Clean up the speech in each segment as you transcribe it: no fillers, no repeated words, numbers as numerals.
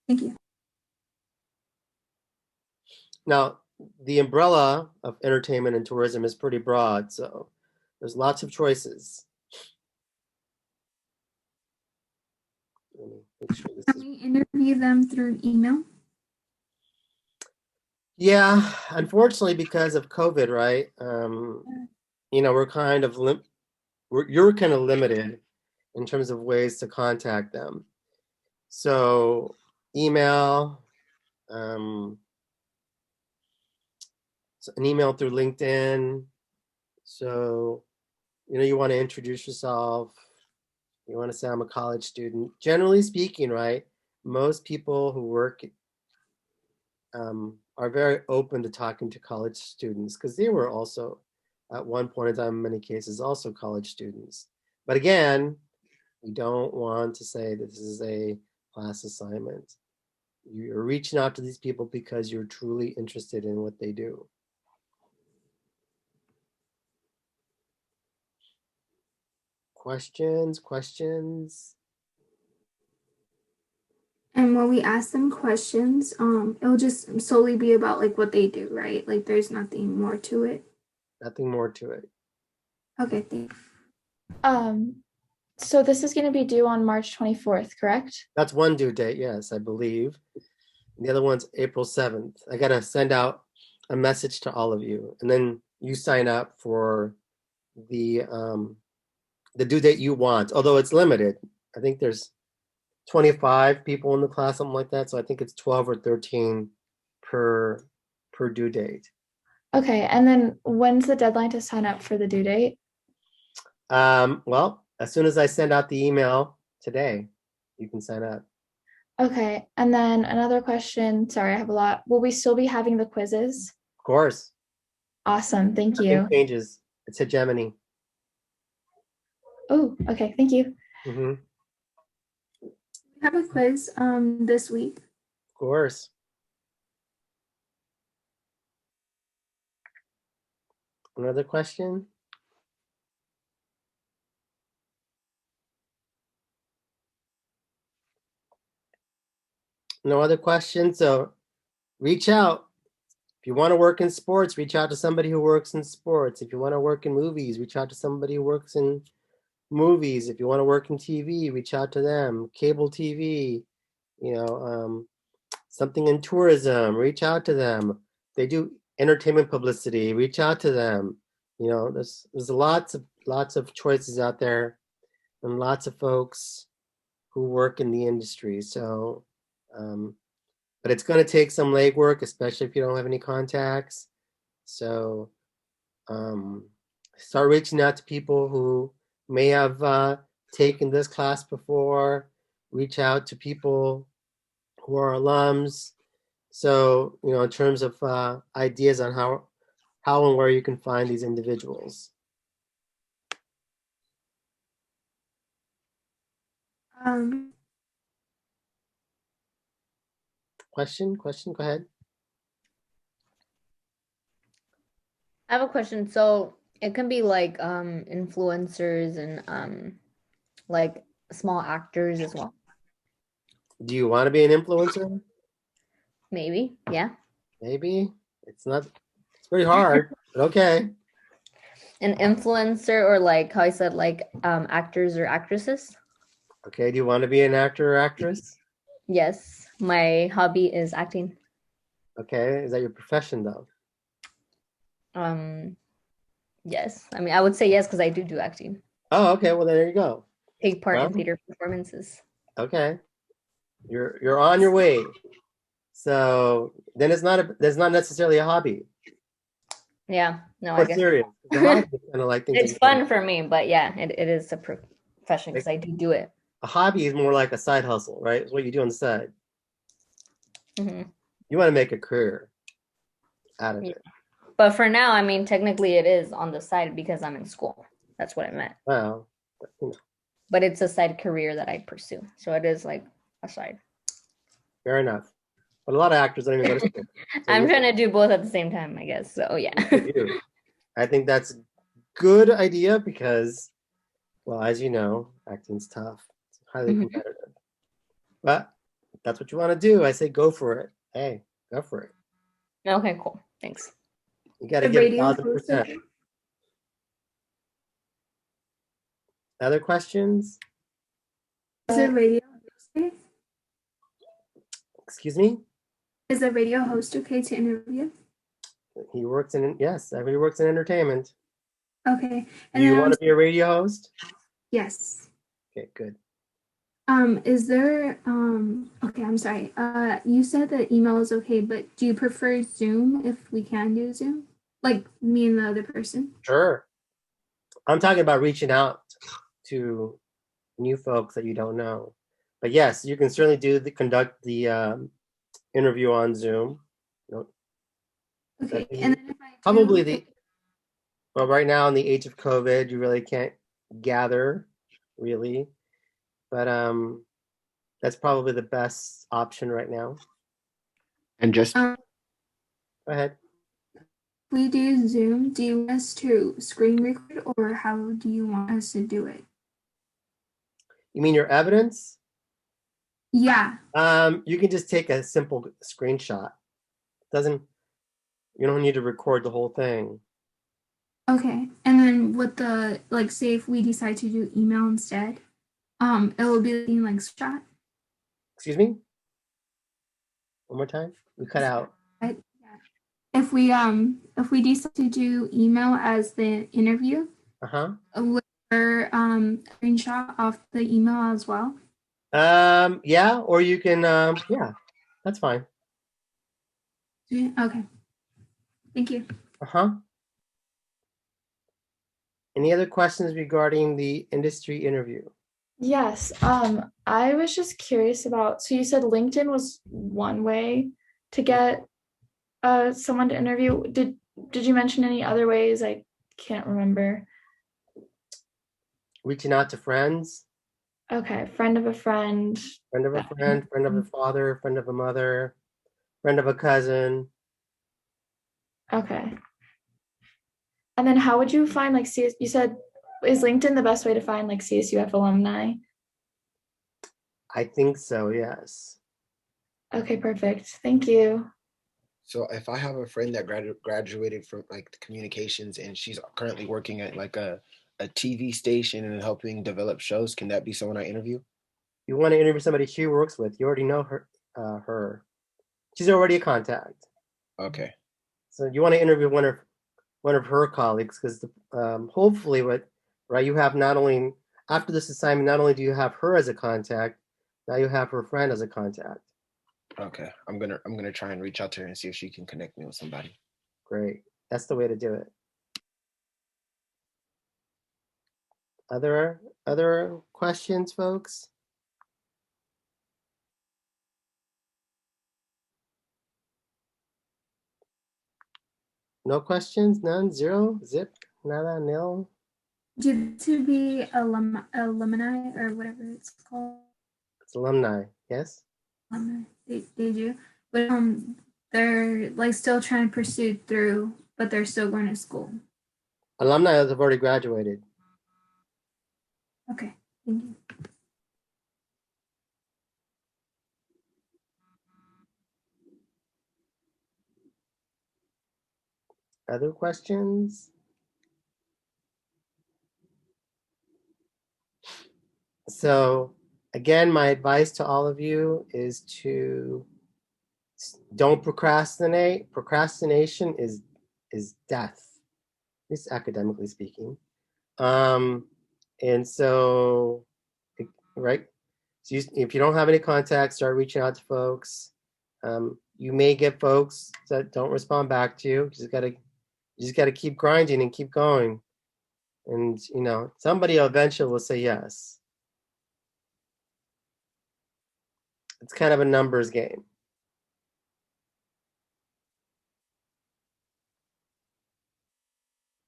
Thank you. Now, the umbrella of entertainment and tourism is pretty broad, so there's lots of choices. Let me make sure this Can is. we interview them through email? Yeah, unfortunately, because of COVID, right? We're kind of you're kind of limited in terms of ways to contact them. So, email, um, an email through LinkedIn. So, you want to introduce yourself. You want to say I'm a college student. Generally speaking, right? Most people who work are very open to talking to college students because they were also, at one point in time, in many cases, also college students. But again, you don't want to say that this is a class assignment. You're reaching out to these people because you're truly interested in what they do. Questions? And when we ask them questions, it'll just solely be about like what they do, right? Like there's nothing more to it. Nothing more to it. Okay, thanks. Um, so this is going to be due on March 24th, correct? That's one due date, yes, I believe. The other one's April 7th. I got to send out a message to all of you, and then you sign up for the um, the due date you want, although it's limited. I think there's 25 people in the class, something like that. So I think it's 12 or 13 per due date. Okay, and then when's the deadline to sign up for the due date? Well, as soon as I send out the email today, you can sign up. Okay, and then another question. Sorry, I have a lot. Will we still be having the quizzes? Of course, Awesome, thank nothing you. changes. It's hegemony. Oh, okay, thank you. Of We have a quiz this week. course. Another question? No other questions? So reach out. If you want to work in sports, reach out to somebody who works in sports. If you want to work in movies, reach out to somebody who works in movies. If you want to work in TV, reach out to them. Cable TV, you know, something in tourism, reach out to them. They do entertainment publicity, reach out to them. There's lots of choices out there and lots of folks who work in the industry. So, um, but it's going to take some legwork, especially if you don't have any contacts. So, um, start reaching out to people who may have taken this class before. Reach out to people who are alums. So, in terms of ideas on how and where you can find these individuals. Um, Question, go ahead. I have a question. So it can be like influencers and like small actors as well. Do you want to be an influencer? Maybe. Yeah. Maybe. It's not, it's pretty hard, but okay. An influencer or like how I said like actors or actresses. Okay, do you want to be an actor or actress? Yes. My hobby is acting. Okay, is that your profession though? Um yes. I mean I would say yes because I do acting. Oh, okay, well there you go. Take part in Well, theater performances. okay. You're on your way. So then that's not necessarily a hobby. Yeah. No, I More guess serious. The hobby is kind of like things that it's you can, fun for me, but yeah, it is a profession like because I do it. a hobby is more like a side hustle, right? It's what you do on the side. Hmm. You want to make a career out of Yeah. it. But for now, I mean, technically it is on the side because I'm in school. That's what I meant. Well, But it's a side career that I pursue. So it is like a side. fair enough. But a lot of actors don't even go to school. So I'm trying to do both at the same time, I guess. So yeah. good for you. I think that's a good idea because, well, as you know, acting's tough. It's highly Mhm. competitive. But that's what you want to do, I say go for it. Hey, go for it. Okay, cool. Thanks. You got to The give radio host, 1,000%. okay? Other questions? Is a radio host okay? Excuse me? Is a radio host okay to interview? He works in, yes, everybody works in entertainment. Okay. Do And you then want to be a radio host? yes. Okay, good. Is there okay, I'm sorry. You said that email is okay, but do you prefer Zoom if we can do Zoom? Like me and the other person? Sure. I'm talking about reaching out to new folks that you don't know. But yes, you can certainly conduct the interview on Zoom. You know, Okay. that'd And be then if I probably do well, right now in the age of COVID, you really can't gather, really. But that's probably the best option right now. And just Go ahead. we do Zoom, do you want us to screen record or how do you want us to do it? You mean your evidence? Yeah. You can just take a simple screenshot. You don't need to record the whole thing. Okay. And then with the like say if we decide to do email instead, it will be like shot. Excuse me? One more time? We cut out. Right? Yeah. If we decide to do email as the interview, Uh-huh. would there screenshot of the email as well? Yeah, or you can yeah, that's fine. Yeah, okay. Thank you. Uh-huh. Any other questions regarding the industry interview? Yes. I was just curious about, so you said LinkedIn was one way to get someone to interview. Did you mention any other ways? I can't remember. Reaching out to friends, Okay, friend of a friend. friend of a friend, friend of a father, friend of a mother, friend of a cousin. Okay. And then how would you find like CS, you said, is LinkedIn the best way to find like CSUF alumni? I think so, yes. Okay, perfect. Thank you. so if I have a friend that graduated from like communications and she's currently working at like a TV station and helping develop shows, can that be someone I interview? You want to interview somebody she works with, you already know her. She's already a contact. Okay. So you want to interview one of her colleagues because hopefully you have not only after this assignment, not only do you have her as a contact, now you have her friend as a contact. Okay. I'm gonna try and reach out to her and see if she can connect me with somebody. Great. That's the way to do it. Other questions, folks? No questions? None? Zero? Zip? Nada? Nil? To be alumni or whatever it's called. It's alumni, yes? They do. But they're like still trying to pursue through, but they're still going to school. Alumni have already graduated. Okay. Thank you. Other questions? So again, my advice to all of you is to don't procrastinate. Procrastination is death, at least academically speaking. And so, right. So if you don't have any contacts, start reaching out to folks. You may get folks that don't respond back to you. You just gotta keep grinding and keep going. And somebody eventually will say yes. It's kind of a numbers game.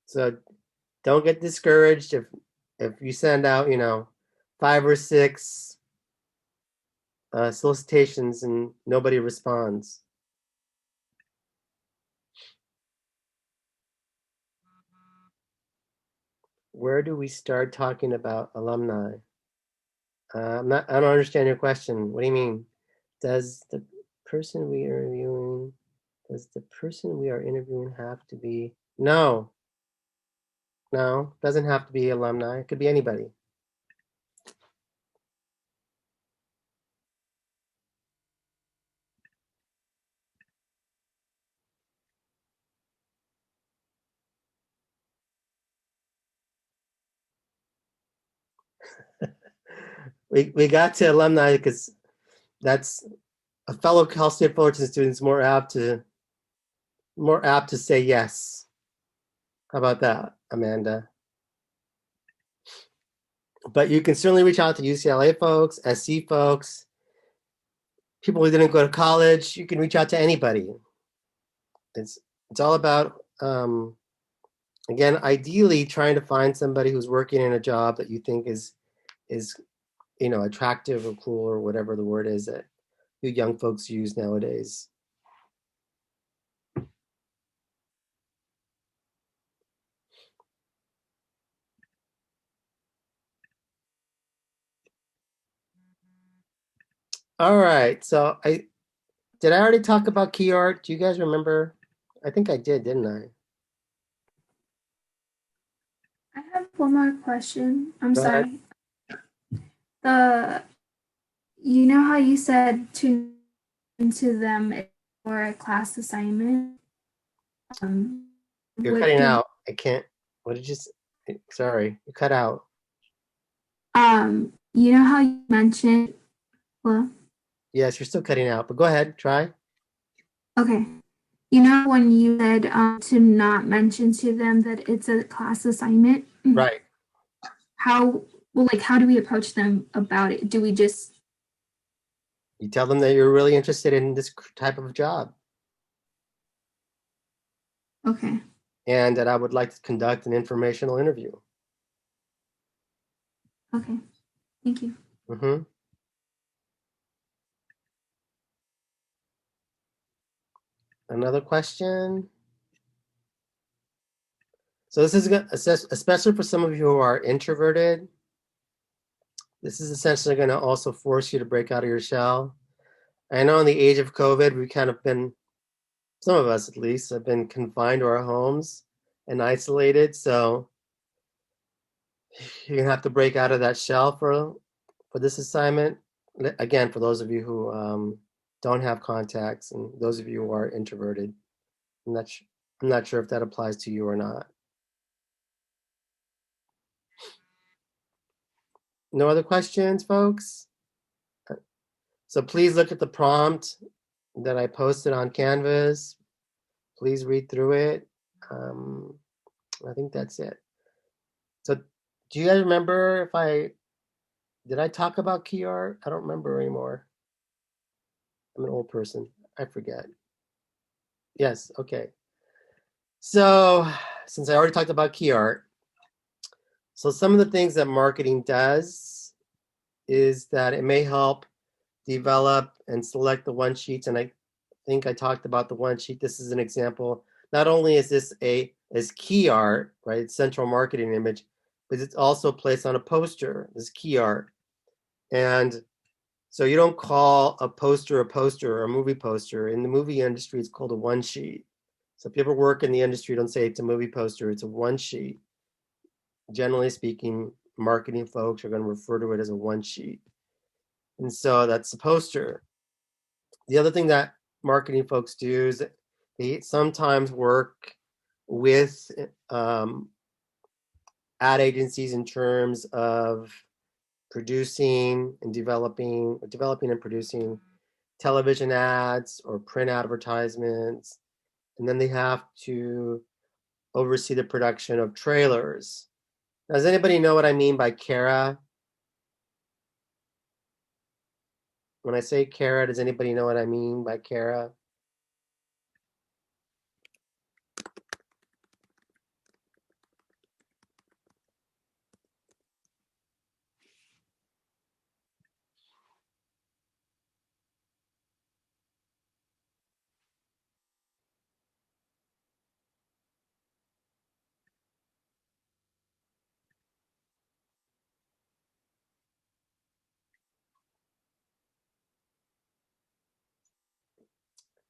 So don't get discouraged if you send out, 5 or 6 solicitations and nobody responds. Where do we start talking about alumni? I don't understand your question. What do you mean? Does the person we are interviewing, does the person we are interviewing have to be? No, no, doesn't have to be alumni. It could be anybody. We got to alumni because that's a fellow Cal State Fullerton student's more apt to say yes. How about that, Amanda? But you can certainly reach out to UCLA folks, SC folks, people who didn't go to college. You can reach out to anybody. It's all about again, ideally trying to find somebody who's working in a job that you think is attractive or cool or whatever the word is that you young folks use nowadays. All right, so I already talk about key art. Do you guys remember? I think I did, didn't I? I have one more question. I'm Go ahead. sorry. You know how you said to into them for a class assignment? You're what cutting do- out. I can't. What did you say? Sorry, you cut out. You know how you mentioned, well, Yes, you're still cutting out, but go ahead, try. okay. You know when you said to not mention to them that it's a class assignment? Right. How, well, like, how do we approach them about it? Do we just, You tell them that you're really interested in this type of job okay, and that I would like to conduct an informational interview. okay, thank you. Mm-hmm. Another question? So this is especially for some of you who are introverted. This is essentially going to also force you to break out of your shell. I know in the age of COVID, we've kind of been, some of us at least, have been confined to our homes and isolated. So you're gonna have to break out of that shell for this assignment. Again, for those of you who don't have contacts and those of you who are introverted, I'm not sure if that applies to you or not. No other questions, folks? So please look at the prompt that I posted on Canvas. Please read through it. I think that's it. So do you guys remember did I talk about key art? I don't remember anymore. I'm an old person. I forget. Yes, okay. So since I already talked about key art, so some of the things that marketing does is that it may help develop and select the one sheets. And I think I talked about the one sheet. This is an example. Not only is this is key art, right? It's central marketing image, but it's also placed on a poster. This key art. And so you don't call a poster or a movie poster. In the movie industry, it's called a one sheet. So if you ever work in the industry, don't say it's a movie poster, it's a one sheet. Generally speaking, marketing folks are going to refer to it as a one sheet. And so that's the poster. The other thing that marketing folks do is they sometimes work with ad agencies in terms of producing and developing and producing television ads or print advertisements. And then they have to oversee the production of trailers. Does anybody know what I mean by Cara? When I say Cara, does anybody know what I mean by Cara?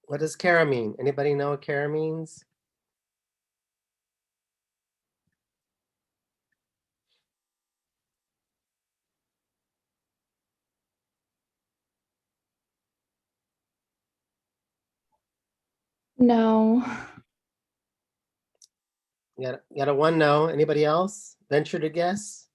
What does Kara mean? Anybody know what Kara means? No. You got a one no. Anybody else venture to guess?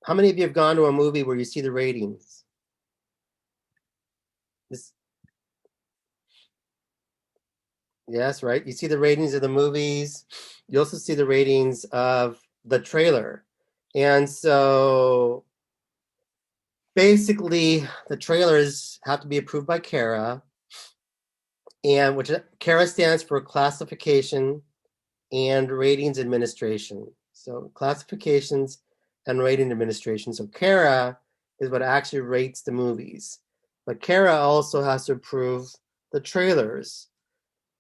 How many of you have gone to a movie where you see the ratings? This, yes, right. You see the ratings of the movies. You also see the ratings of the trailer. And so basically the trailers have to be approved by Kara, and which Kara stands for Classification and Ratings Administration. So classifications and rating administration. So Kara is what actually rates the movies. But Kara also has to approve the trailers.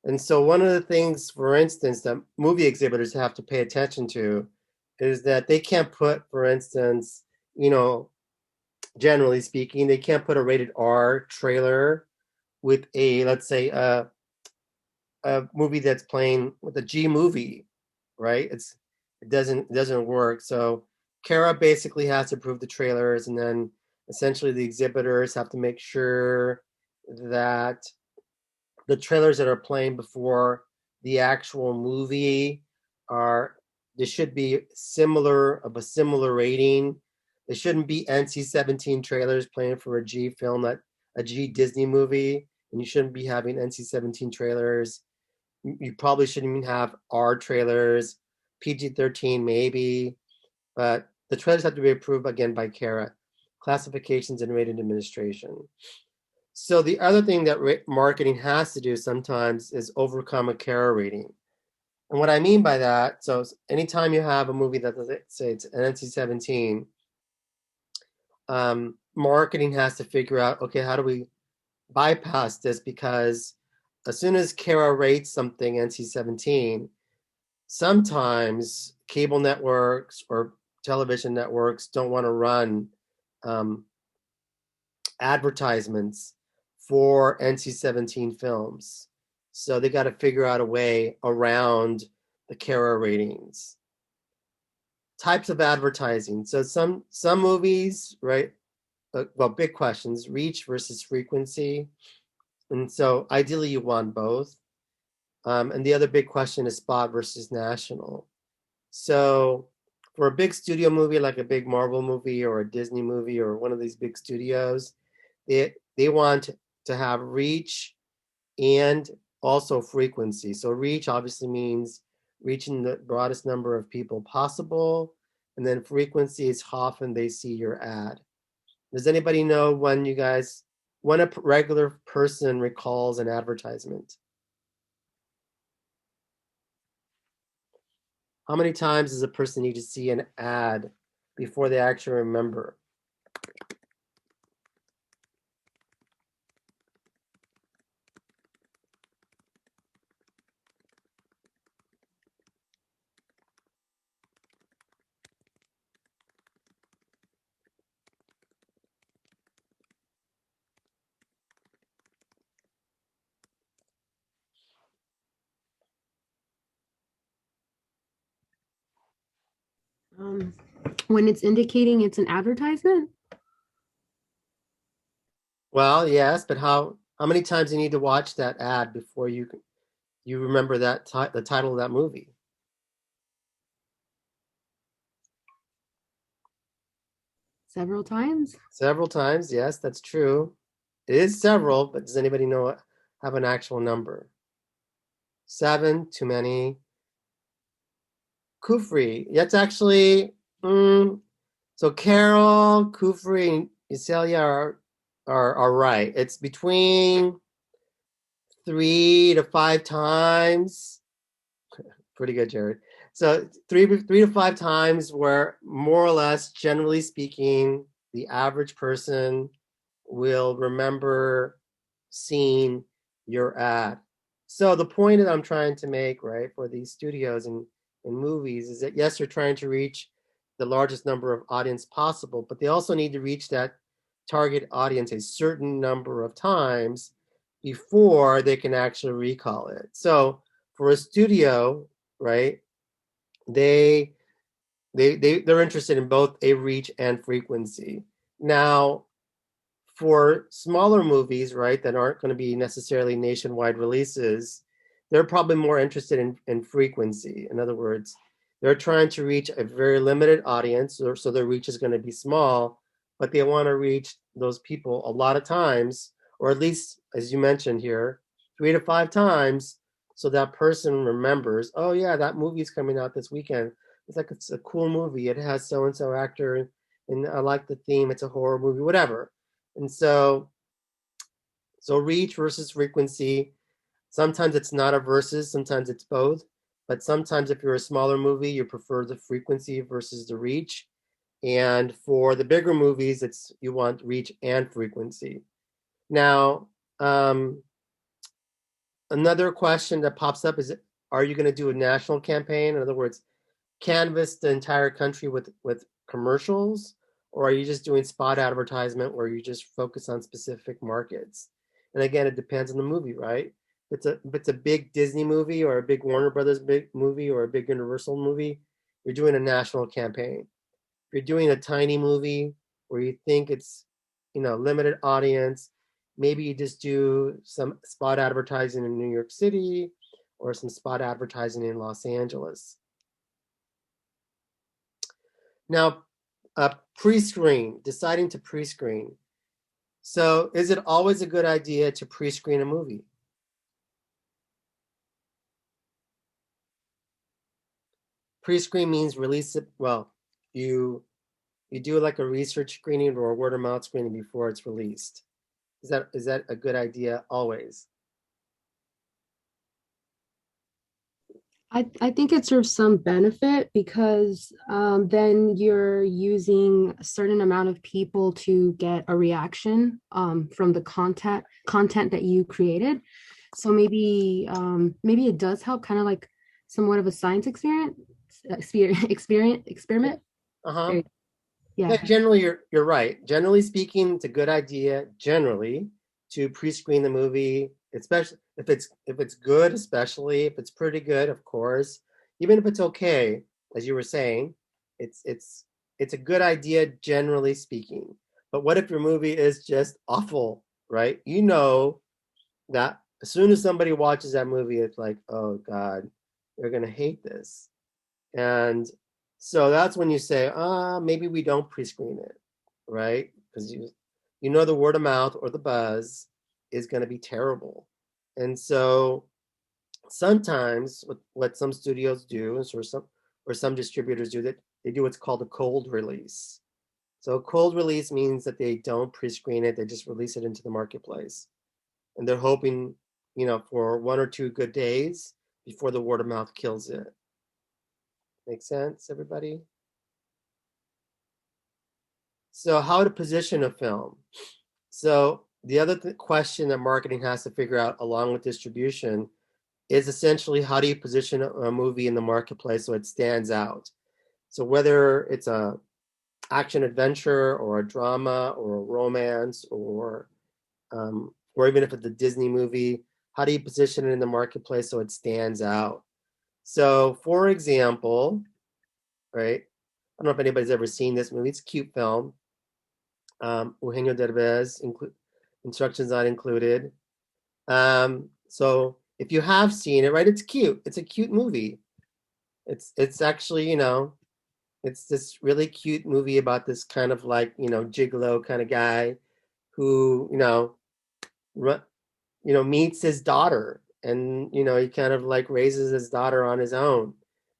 And so one of the things, for instance, that movie exhibitors have to pay attention to is that they can't put, for instance, generally speaking, they can't put a rated R trailer with a, let's say, a movie that's playing with a G movie, right? It doesn't work. So Kara basically has to approve the trailers, and then essentially the exhibitors have to make sure that the trailers that are playing before the actual movie are they should be of a similar rating. There shouldn't be NC-17 trailers playing for a G film, a G Disney movie, and you shouldn't be having NC-17 trailers. You probably shouldn't even have R trailers, PG-13 maybe, but the trailers have to be approved again by Kara, Classifications and Rating Administration. So the other thing that marketing has to do sometimes is overcome a Kara rating. And what I mean by that, so anytime you have a movie that, let's say it's an NC-17, marketing has to figure out, okay, how do we bypass this? Because as soon as Kara rates something NC-17, sometimes cable networks or television networks don't want to run advertisements for NC-17 films. So they got to figure out a way around the Kara ratings. Types of advertising. So some movies, right? Well, big questions: reach versus frequency. And so ideally you want both. And the other big question is spot versus national. So for a big studio movie, like a big Marvel movie or a Disney movie or one of these big studios, they want to have reach and also frequency. So reach obviously means reaching the broadest number of people possible. And then frequency is how often they see your ad. Does anybody know when a regular person recalls an advertisement? How many times does a person need to see an ad before they actually remember? When it's indicating it's an advertisement? Well, yes, but how many times do you need to watch that ad before you remember the title of that movie? Several times. Several times, yes, that's true. It is several, but does anybody have an actual number? 7, too many. Kufri, that's actually so Carol, Kufri, and Iselia are right. It's between 3 to 5 times. Pretty good, Jared. So three to 5 times where more or less, generally speaking, the average person will remember seeing your ad. So the point that I'm trying to make, right, for these studios and in movies is that, yes, they're trying to reach the largest number of audience possible, but they also need to reach that target audience a certain number of times before they can actually recall it. So for a studio, right, they're interested in both a reach and frequency. Now, for smaller movies, right, that aren't going to be necessarily nationwide releases, they're probably more interested in frequency. In other words, they're trying to reach a very limited audience, so their reach is going to be small, but they want to reach those people a lot of times, or at least, as you mentioned here, 3 to 5 times, so that person remembers, oh yeah, that movie's coming out this weekend. It's a cool movie. It has so-and-so actor, and I like the theme. It's a horror movie, whatever. And so reach versus frequency, sometimes it's not a versus, sometimes it's both. But sometimes if you're a smaller movie, you prefer the frequency versus the reach. And for the bigger movies, you want reach and frequency. Now, another question that pops up is, are you going to do a national campaign? In other words, canvass the entire country with commercials, or are you just doing spot advertisement where you just focus on specific markets? And again, it depends on the movie, right? If it's a big Disney movie or a big Warner Brothers big movie or a big Universal movie, you're doing a national campaign. If you're doing a tiny movie where you think it's, limited audience, maybe you just do some spot advertising in New York City or some spot advertising in Los Angeles. Now, pre-screen, deciding to pre-screen. So is it always a good idea to pre-screen a movie? Pre-screen means release it, well, you do like a research screening or a word of mouth screening before it's released. Is that a good idea always? I think it serves some benefit because then you're using a certain amount of people to get a reaction from the content that you created. So maybe it does help, kind of like somewhat of a science experiment. Uh-huh. Yeah. Generally, you're right. Generally speaking, it's a good idea generally to pre-screen the movie, especially if it's good, especially if it's pretty good, of course. Even if it's okay, as you were saying, it's a good idea generally speaking. But what if your movie is just awful, right? You know that as soon as somebody watches that movie, it's like, oh God, they're gonna hate this. And so that's when you say, maybe we don't pre-screen it, right? Because you know the word of mouth or the buzz is going to be terrible. And so sometimes what some studios do, or some distributors do, that they do what's called a cold release. So a cold release means that they don't pre-screen it, they just release it into the marketplace. And they're hoping, for 1 or 2 good days before the word of mouth kills it. Make sense, everybody? So how to position a film. So the other question that marketing has to figure out along with distribution is essentially, how do you position a movie in the marketplace so it stands out? So whether it's a action adventure or a drama or a romance or even if it's a Disney movie, how do you position it in the marketplace so it stands out? So, for example, right? I don't know if anybody's ever seen this movie. It's a cute film. Eugenio Derbez, instructions not included. So if you have seen it, right, it's cute. It's a cute movie. It's actually, it's this really cute movie about this kind of like, gigolo kind of guy who, meets his daughter, and he kind of like raises his daughter on his own,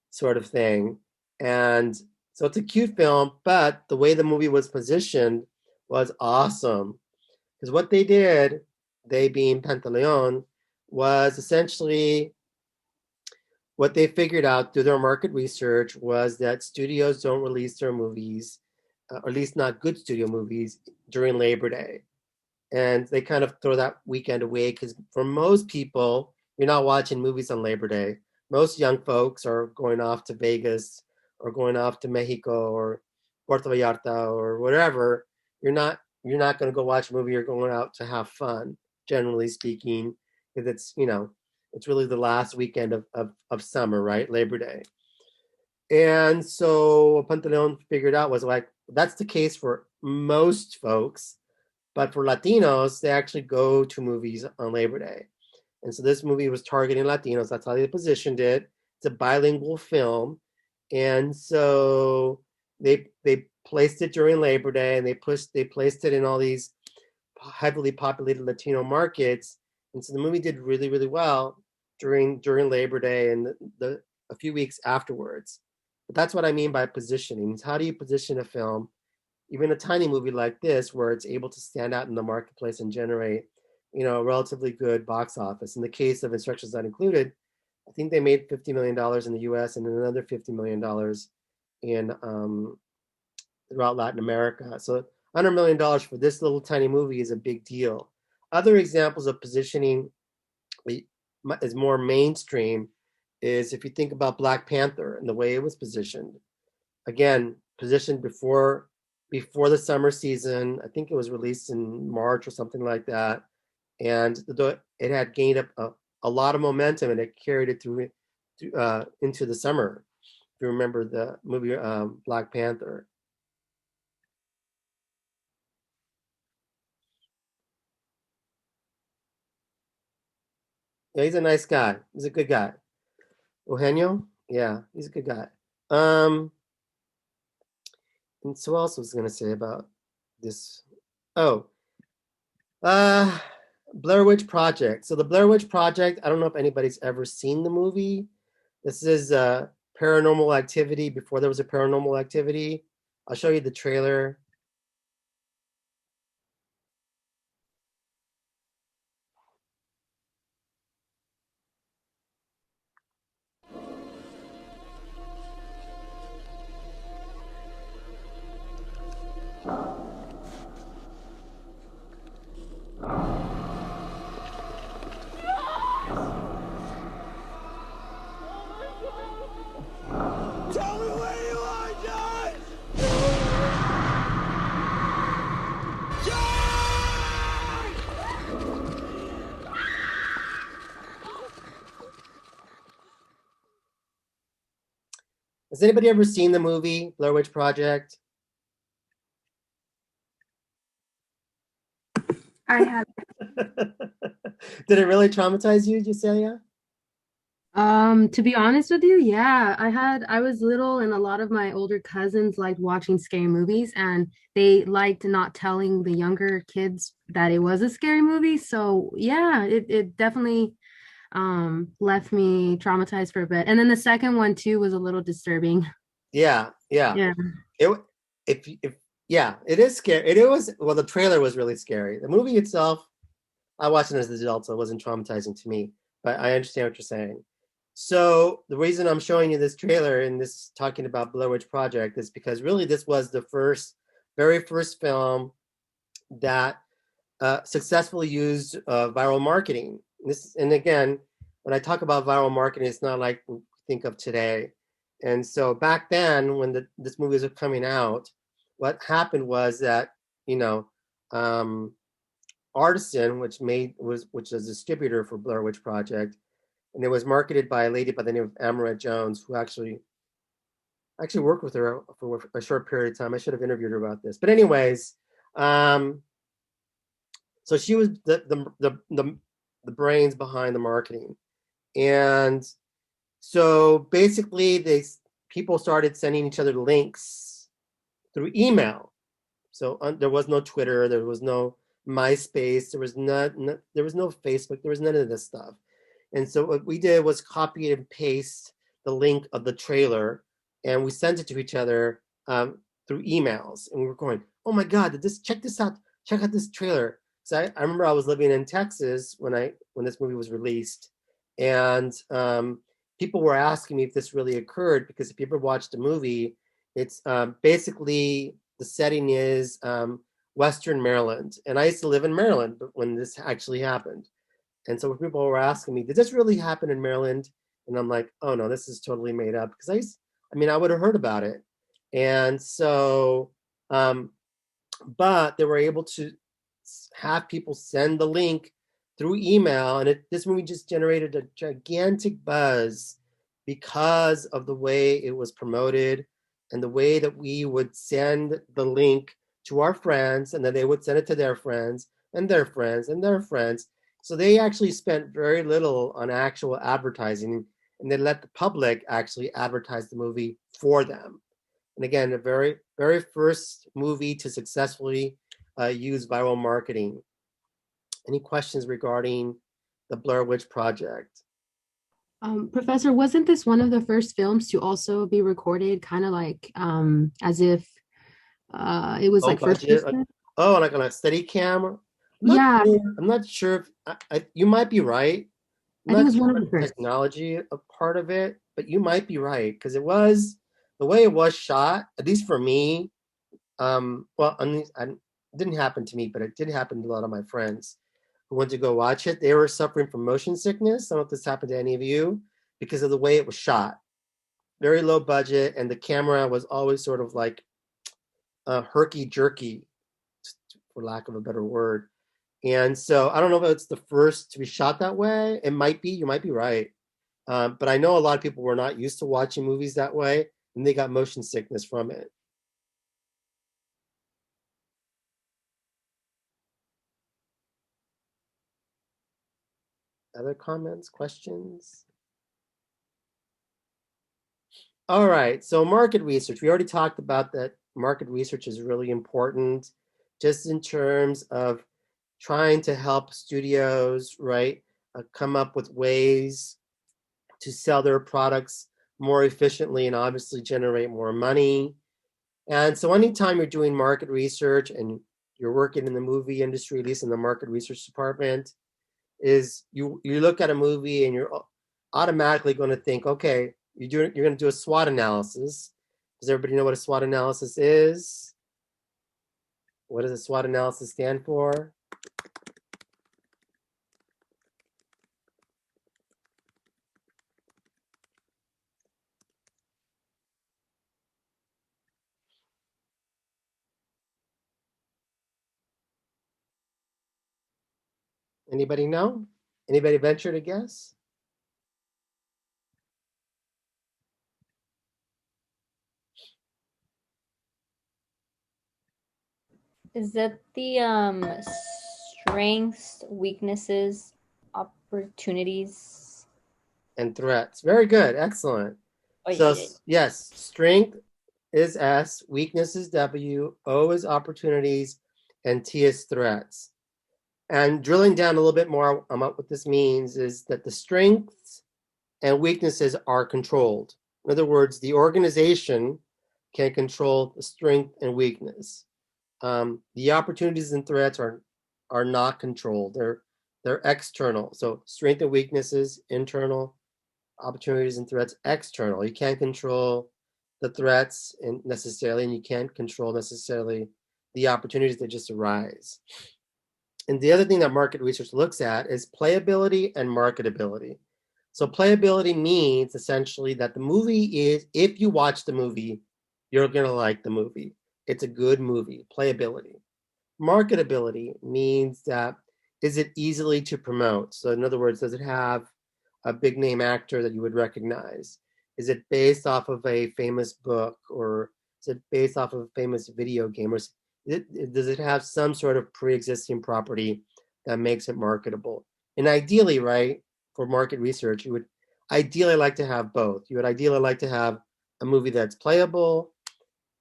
sort of thing. And so it's a cute film, but the way the movie was positioned was awesome, because what they did, they being Pantaleon, was essentially what they figured out through their market research was that studios don't release their movies, or at least not good studio movies, during Labor Day. And they kind of throw that weekend away, because for most people, you're not watching movies on Labor Day. most young folks are going off to Vegas or going off to Mexico or Puerto Vallarta or whatever. You're not going to go watch a movie. You're going out to have fun, generally speaking, because it's really the last weekend of summer, right? Labor Day. And so Pantaleon figured out was like, that's the case for most folks, but for Latinos, they actually go to movies on Labor Day. And so this movie was targeting Latinos. That's how they positioned it. It's a bilingual film. And so they placed it during Labor Day, and they placed it in all these heavily populated Latino markets. And so the movie did really, really well during Labor Day and a few weeks afterwards. But that's what I mean by positioning. How do you position a film, even a tiny movie like this, where it's able to stand out in the marketplace and generate, a relatively good box office? In the case of Instructions Not Included, I think they made $50 million in the U.S. and another $50 million in throughout Latin America. So $100 million for this little tiny movie is a big deal. Other examples of positioning is more mainstream is if you think about Black Panther and the way it was positioned. Again, positioned before the summer season. I think it was released in March or something like that. And it had gained up a lot of momentum, and it carried it through into the summer. If you remember the movie Black Panther. Yeah, he's a nice guy. He's a good guy. Eugenio? Yeah, he's a good guy. And so what else was I going to say about this? Oh, Blair Witch Project. So the Blair Witch Project, I don't know if anybody's ever seen the movie. This is Paranormal Activity before there was a Paranormal Activity. I'll show you the trailer. Has anybody ever seen the movie Blair Witch Project? I have. Did it really traumatize you, Juselia? To be honest with you, yeah, I was little and a lot of my older cousins liked watching scary movies and they liked not telling the younger kids that it was a scary movie. So yeah, it definitely left me traumatized for a bit. And then the second one too was a little disturbing. Yeah. Yeah. It is scary. The trailer was really scary. The movie itself, I watched it as an adult, so it wasn't traumatizing to me, but I understand what you're saying. So the reason I'm showing you this trailer and this talking about Blair Witch Project is because really this was the very first film that successfully used viral marketing. And again, when I talk about viral marketing, it's not like we think of today. And so back then, when this movie was coming out, what happened was that Artisan, which is a distributor for Blair Witch Project, and it was marketed by a lady by the name of Amaret Jones, who actually worked with her for a short period of time. I should have interviewed her about this, but anyways, so she was the brains behind the marketing, and so basically people started sending each other links through email. So there was no Twitter, there was no MySpace, there was no Facebook, there was none of this stuff. And so what we did was copy and paste the link of the trailer, and we sent it to each other through emails. And we were going, "Oh my God, check this out! Check out this trailer!" So I remember I was living in Texas when this movie was released, and people were asking me if this really occurred, because if you ever watched the movie, it's basically the setting is Western Maryland, and I used to live in Maryland when this actually happened. And so people were asking me, did this really happen in Maryland? And I'm like, oh no, this is totally made up, because I would have heard about it. And so, but they were able to have people send the link through email, and this movie just generated a gigantic buzz because of the way it was promoted and the way that we would send the link to our friends, and then they would send it to their friends and their friends and their friends. So they actually spent very little on actual advertising, and they let the public actually advertise the movie for them. And again, the very, very first movie to successfully use viral marketing. Any questions regarding the Blair Witch Project? Professor, wasn't this one of the first films to also be recorded kind of like as if it was like first budget, person? like on a steady camera? Yeah, I'm not sure if you might be right. I think it was one of the first. Technology a part of it, but you might be right, because it was the way it was shot, at least for me. It didn't happen to me, but it did happen to a lot of my friends who went to go watch it. They were suffering from motion sickness. I don't know if this happened to any of you, because of the way it was shot. Very low budget, and the camera was always sort of like herky-jerky, for lack of a better word. And so I don't know if it's the first to be shot that way. It might be. You might be right. But I know a lot of people were not used to watching movies that way, and they got motion sickness from it. Other comments, questions? All right, so market research. We already talked about that. Market research is really important, just in terms of trying to help studios, right, come up with ways to sell their products more efficiently and obviously generate more money. And so anytime you're doing market research and you're working in the movie industry, at least in the market research department, is you look at a movie and you're automatically going to think, okay, you're going to do a SWOT analysis. Does everybody know what a SWOT analysis is? What does a SWOT analysis stand for? Anybody know? Anybody venture to guess? Is that the strengths, weaknesses, opportunities? And threats. Very good. Excellent. Oh, So yeah. yes, strength is S, weakness is W, O is opportunities, and T is threats. And drilling down a little bit more on what this means is that the strengths and weaknesses are controlled. In other words, the organization can control the strength and weakness. The opportunities and threats are not controlled. They're external. So strength and weaknesses, internal. Opportunities and threats, external. You can't control the threats necessarily, and you can't control necessarily the opportunities that just arise. And the other thing that market research looks at is playability and marketability. So playability means essentially that the movie is, if you watch the movie, you're going to like the movie. It's a good movie. Playability. Marketability means that, is it easily to promote? So in other words, does it have a big name actor that you would recognize? Is it based off of a famous book, or is it based off of a famous video game? Or does it have some sort of pre-existing property that makes it marketable? And ideally, right, for market research, you would ideally like to have both. You would ideally like to have a movie that's playable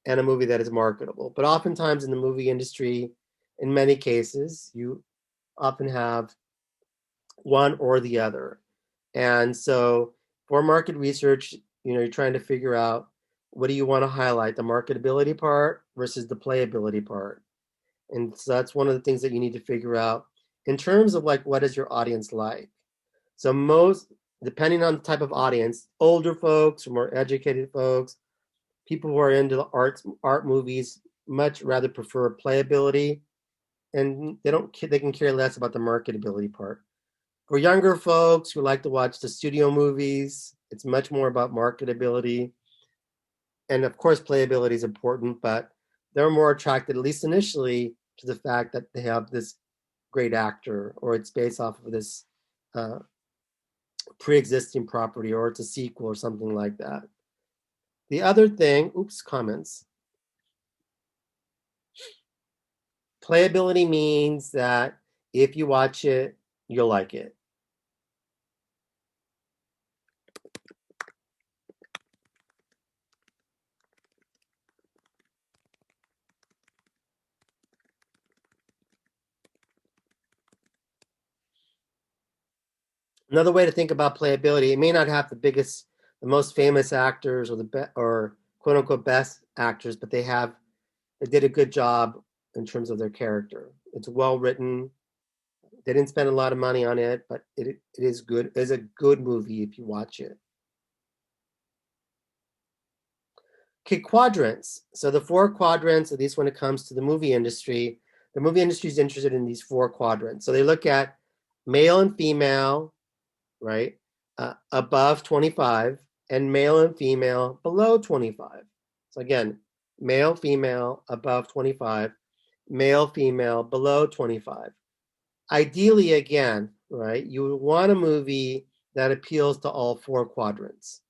and a movie that is marketable. But oftentimes in the movie industry, in many cases, you often have one or the other. And so for market research, you're trying to figure out, what do you want to highlight, the marketability part versus the playability part? And so that's one of the things that you need to figure out in terms of like, what is your audience like? So depending on the type of audience, older folks or more educated folks, people who are into art movies much rather prefer playability, and they can care less about the marketability part. For younger folks who like to watch the studio movies, It's much more about marketability. And of course, playability is important, but they're more attracted, at least initially, to the fact that they have this great actor, or it's based off of this pre-existing property, or it's a sequel or something like that. The other thing, comments. Playability means that if you watch it, you'll like it. Another way to think about playability, it may not have the most famous actors, or quote unquote best actors, but they did a good job in terms of their character. It's well written. They didn't spend a lot of money on it, but it is good. It's a good movie if you watch it. Okay, quadrants. So the 4 quadrants, at least when it comes to the movie industry is interested in these 4 quadrants. So they look at male and female, right, above 25, and male and female below 25. So again, male, female, above 25, male, female, below 25. Ideally, again, right, you would want a movie that appeals to all 4 quadrants.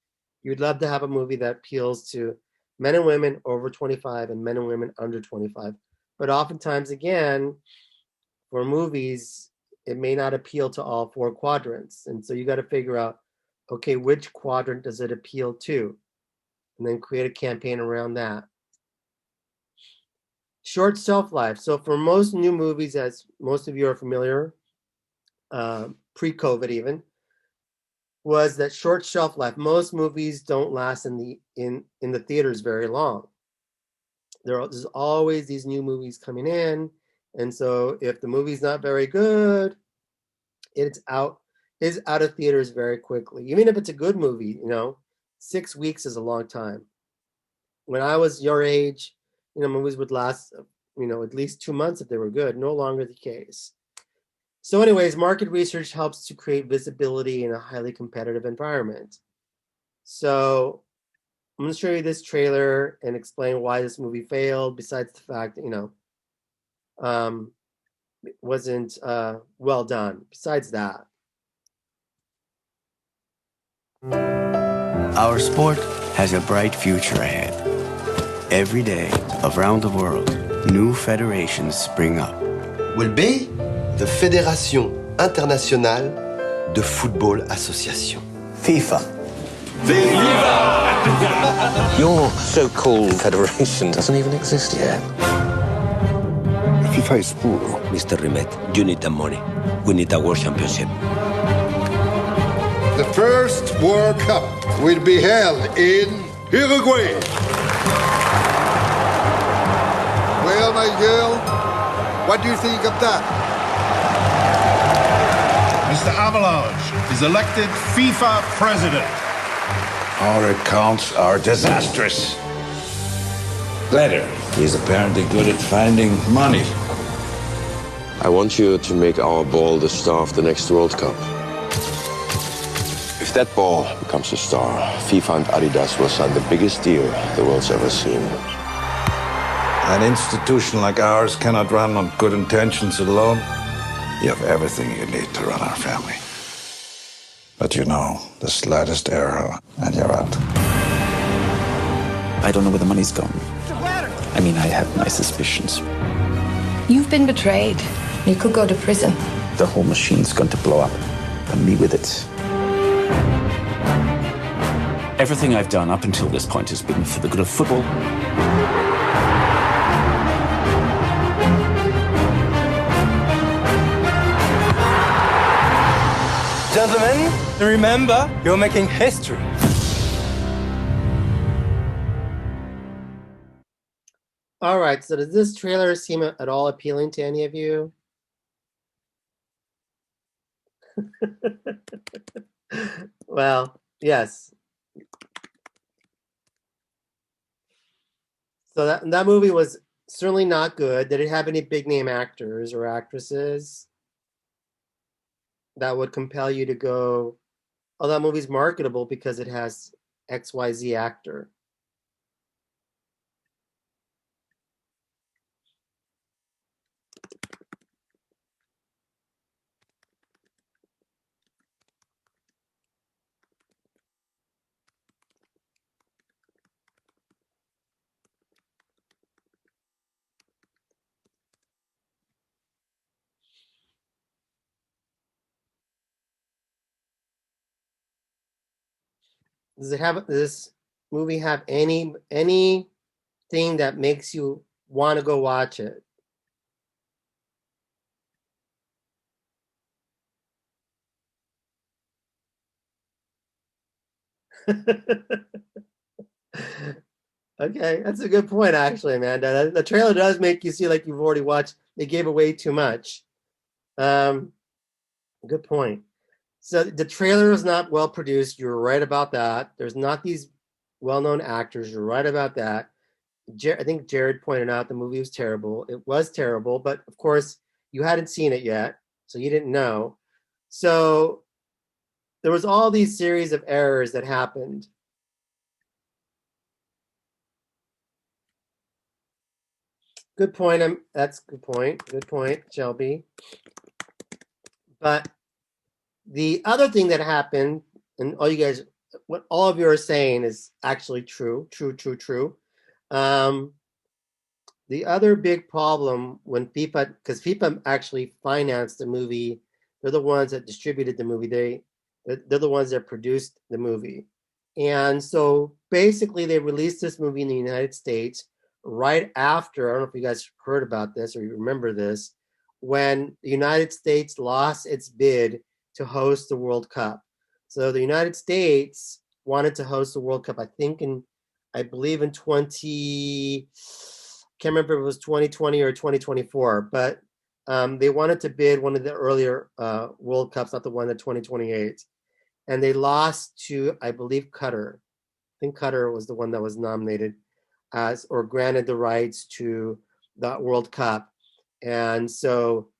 You'd love to have a movie that appeals to men and women over 25 and men and women under 25. But oftentimes, again, for movies, it may not appeal to all 4 quadrants. And so you got to figure out, okay, which quadrant does it appeal to? And then create a campaign around that. Short shelf life. So for most new movies, as most of you are familiar, pre-COVID even, was that short shelf life. Most movies don't last in the theaters very long. There's always these new movies coming in, and so if the movie's not very good, it's out of theaters very quickly. Even if it's a good movie, 6 weeks is a long time. When I was your age, movies would last, at least 2 months if they were good. No longer the case. So anyways, market research helps to create visibility in a highly competitive environment. So I'm going to show you this trailer and explain why this movie failed, besides the fact that, it wasn't well done. Besides that. Our sport has a bright future ahead. Every day, around the world, new federations spring up. Will be the Fédération Internationale de Football Association. FIFA. FIFA! Your so-called federation doesn't even exist yet. FIFA is poor. Mr. Rimet, you need the money. We need a world championship. The first World Cup will be held in Uruguay. Well, my girl, what do you think of that? Mr. Avalanche is elected FIFA president. Our accounts are disastrous. Later, he's apparently good at finding money. I want you to make our ball the star of the next World Cup. If that ball becomes a star, FIFA and Adidas will sign the biggest deal the world's ever seen. An institution like ours cannot run on good intentions alone. You have everything you need to run our family. But the slightest error, and you're out. I don't know where the money's gone. I mean, I have my suspicions. You've been betrayed. You could go to prison. The whole machine's going to blow up, and me with it. Everything I've done up until this point has been for the good of football. Gentlemen, remember, you're making history. All right, so does this trailer seem at all appealing to any of you? Well, yes. So that movie was certainly not good. Did it have any big name actors or actresses that would compel you to go oh, that movie's marketable because it has XYZ actor. Does this movie have anything that makes you want to go watch it? Okay, that's a good point, actually, Amanda. The trailer does make you see like you've already watched. They gave away too much. Good point. So the trailer is not well produced. You're right about that. There's not these well-known actors. You're right about that. I think Jared pointed out the movie was terrible. It was terrible, but of course you hadn't seen it yet, so you didn't know. So there was all these series of errors that happened. Good point. That's good point. Good point, Shelby. But the other thing that happened, and all you guys, what all of you are saying is actually true. The other big problem when FIFA, because FIFA actually financed the movie, they're the ones that distributed the movie. They're the ones that produced the movie. And so basically they released this movie in the United States right after, I don't know if you guys heard about this or you remember this, when the United States lost its bid to host the World Cup. So the United States wanted to host the World Cup, I believe in 20, can't remember if it was 2020 or 2024, but they wanted to bid one of the earlier World Cups, not the one at 2028. And they lost to, I believe, Qatar. I think Qatar was the one that was nominated as or granted the rights to the World Cup. And so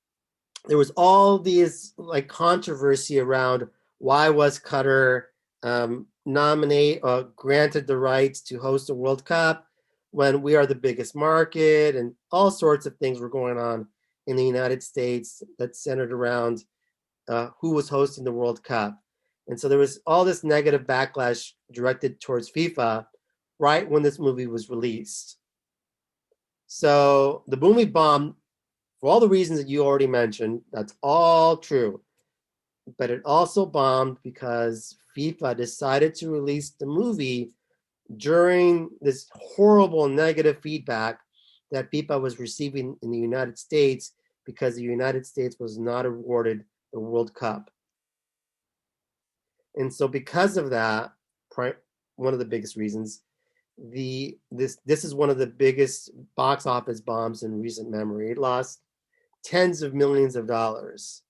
there was all these like controversy around why was Qatar granted the rights to host the World Cup when we are the biggest market, and all sorts of things were going on in the United States that centered around who was hosting the World Cup. And so there was all this negative backlash directed towards FIFA right when this movie was released. So the movie bombed for all the reasons that you already mentioned. That's all true. But it also bombed because FIFA decided to release the movie during this horrible negative feedback that FIFA was receiving in the United States because the United States was not awarded the World Cup. And so because of that, one of the biggest reasons, this is one of the biggest box office bombs in recent memory. It lost tens of millions of dollars.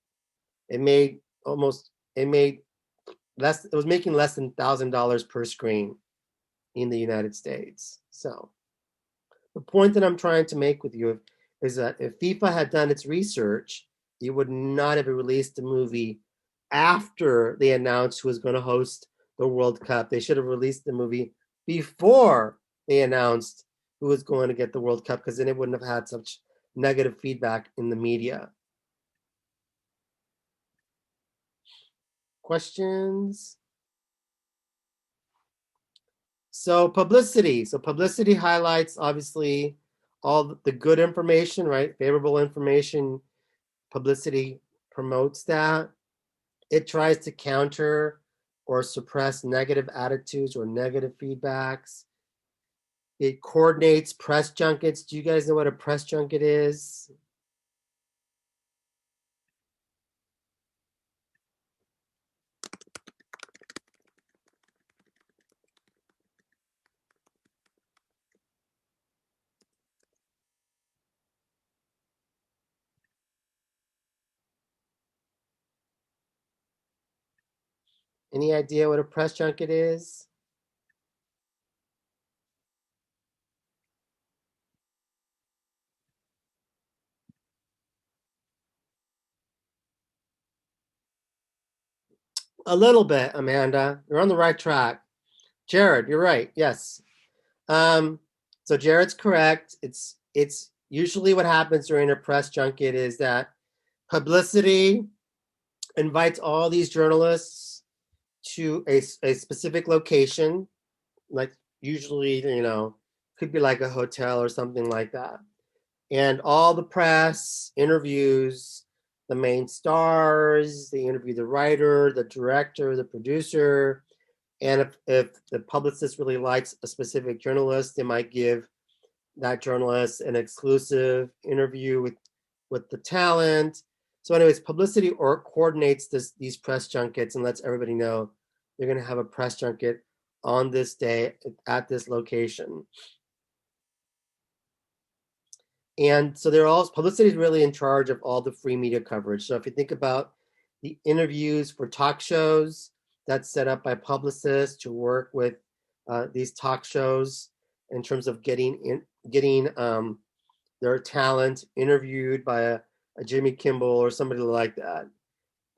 It was making less than $1,000 per screen in the United States. So the point that I'm trying to make with you is that if FIFA had done its research, it would not have released the movie after they announced who was going to host the World Cup. They should have released the movie before they announced who was going to get the World Cup, because then it wouldn't have had such negative feedback in the media. Questions? So publicity. So publicity highlights, obviously, all the good information, right? Favorable information. Publicity promotes that. It tries to counter or suppress negative attitudes or negative feedbacks. It coordinates press junkets. Do you guys know what a press junket is? Any idea what a press junket is? A little bit, Amanda. You're on the right track. Jared, you're right. Yes. So Jared's correct. It's usually what happens during a press junket is that publicity invites all these journalists to a specific location, like usually, could be like a hotel or something like that. And all the press interviews the main stars, they interview the writer, the director, the producer. And if the publicist really likes a specific journalist, they might give that journalist an exclusive interview with the talent. So anyways, publicity coordinates these press junkets and lets everybody know they're going to have a press junket on this day at this location. And so publicity is really in charge of all the free media coverage. So if you think about the interviews for talk shows, that's set up by publicists to work with these talk shows in terms of getting their talent interviewed by a Jimmy Kimmel or somebody like that.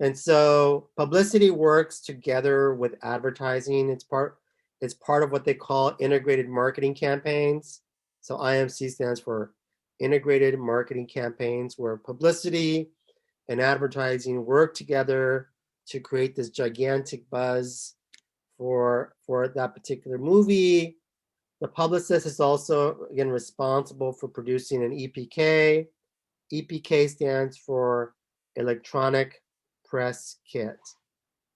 And so publicity works together with advertising. It's part of what they call integrated marketing campaigns. So IMC stands for integrated marketing campaigns, where publicity and advertising work together to create this gigantic buzz for that particular movie. The publicist is also, again, responsible for producing an EPK. EPK stands for Electronic Press Kit.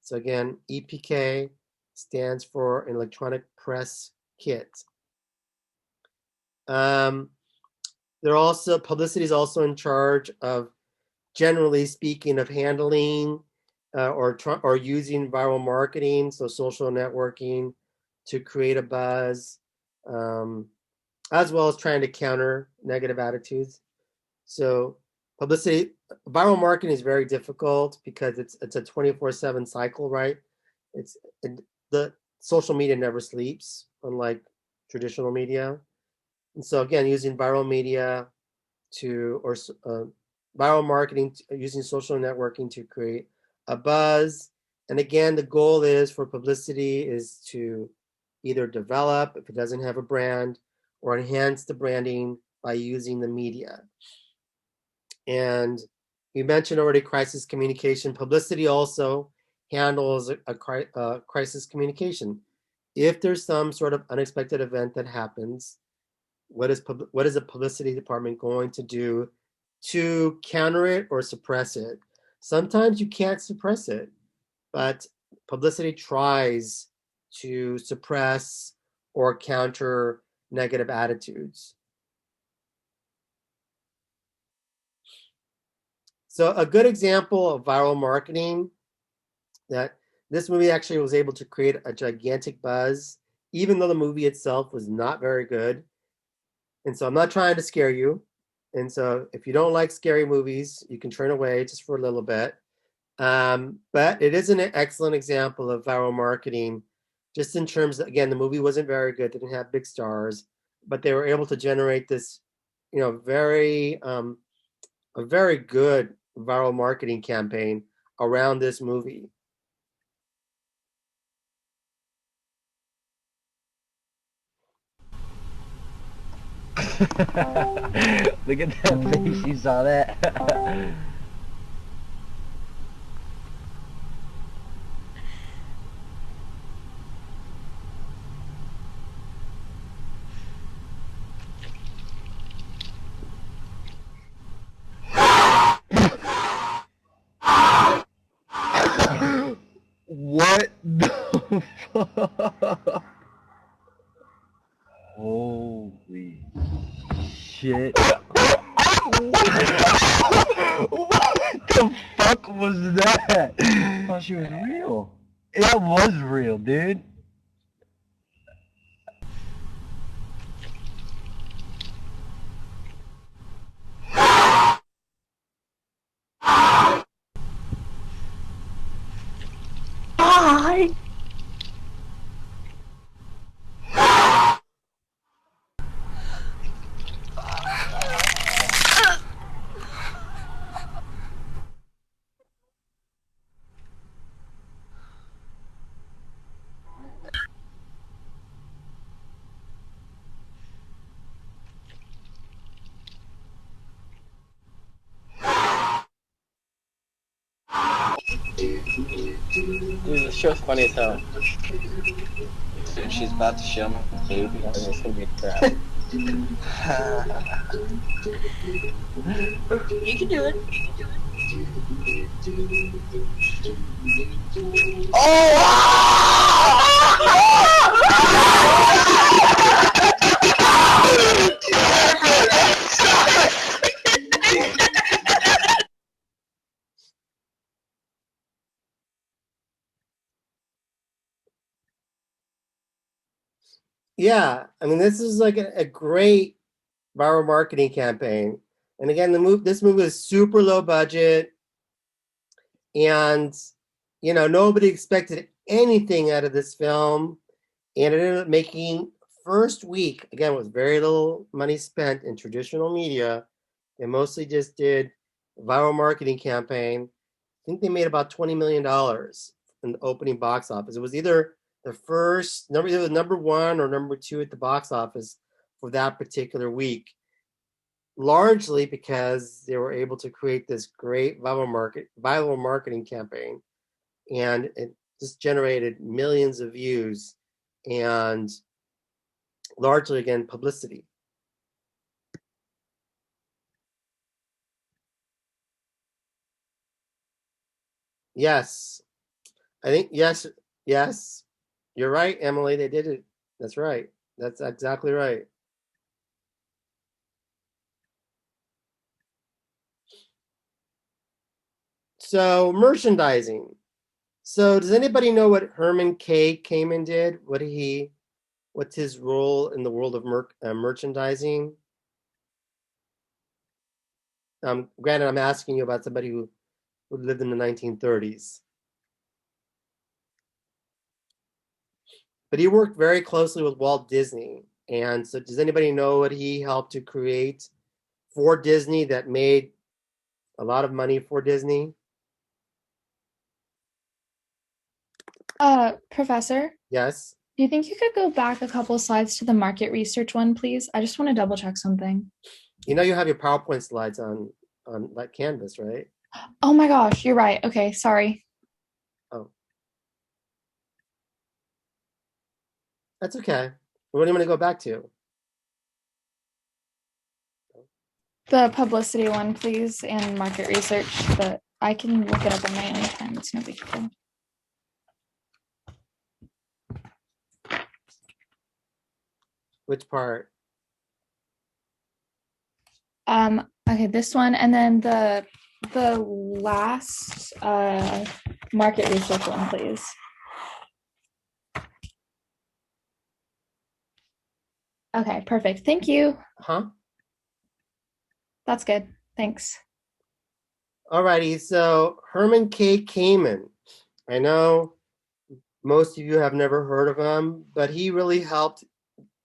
So again, EPK stands for Electronic Press Kit. Publicity is also in charge of, generally speaking, of handling or using viral marketing, so social networking, to create a buzz, as well as trying to counter negative attitudes. So viral marketing is very difficult because it's a 24/7 cycle, right? The social media never sleeps, unlike traditional media. And so again, using viral media viral marketing, using social networking to create a buzz. And again, the goal is for publicity is to either develop, if it doesn't have a brand, or enhance the branding by using the media. And you mentioned already crisis communication. Publicity also handles a crisis communication. If there's some sort of unexpected event that happens, what is the publicity department going to do to counter it or suppress it? Sometimes you can't suppress it, but publicity tries to suppress or counter negative attitudes. So a good example of viral marketing, that this movie actually was able to create a gigantic buzz, even though the movie itself was not very good. And so I'm not trying to scare you. And so if you don't like scary movies, you can turn away just for a little bit. But it is an excellent example of viral marketing, just in terms of, again, the movie wasn't very good, didn't have big stars, but they were able to generate this, a very good viral marketing campaign around this movie. Look at that face, you saw that? What the fuck? Holy shit. What the fuck was that? I thought she was real. It was real, dude. Hi. intro's funny as hell. Dude, she's about to show me baby, and it's gonna be a crap. You can do it. Yeah, I mean, this is like a great viral marketing campaign. And again, this movie is super low budget, and nobody expected anything out of this film, and it ended up making first week again with very little money spent in traditional media. They mostly just did a viral marketing campaign. I think they made about $20 million in the opening box office. It was either the first number, either number one or number two at the box office for that particular week, largely because they were able to create this great viral marketing campaign, and it just generated millions of views and largely, again, publicity. Yes, I think yes. You're right, Emily. They did it. That's right. That's exactly right. So merchandising. So does anybody know what Herman K. Kamen did? What's his role in the world of merchandising? Granted, I'm asking you about somebody who lived in the 1930s. But he worked very closely with Walt Disney. And so does anybody know what he helped to create for Disney that made a lot of money for Disney? Professor, Yes. do you think you could go back a couple slides to the market research one, please? I just want to double check something. You have your PowerPoint slides on like Canvas, right? Oh my gosh, you're right. Okay, sorry. Oh. That's okay. What do you want to go back to? The publicity one, please, and market research, but I can look it up on my own time. It's no big deal. Which part? Okay, this one, and then the last market research one, please. Okay, perfect. Thank you. Huh? That's good. Thanks. Alrighty, so Herman K. Kamen. I know most of you have never heard of him, but he really helped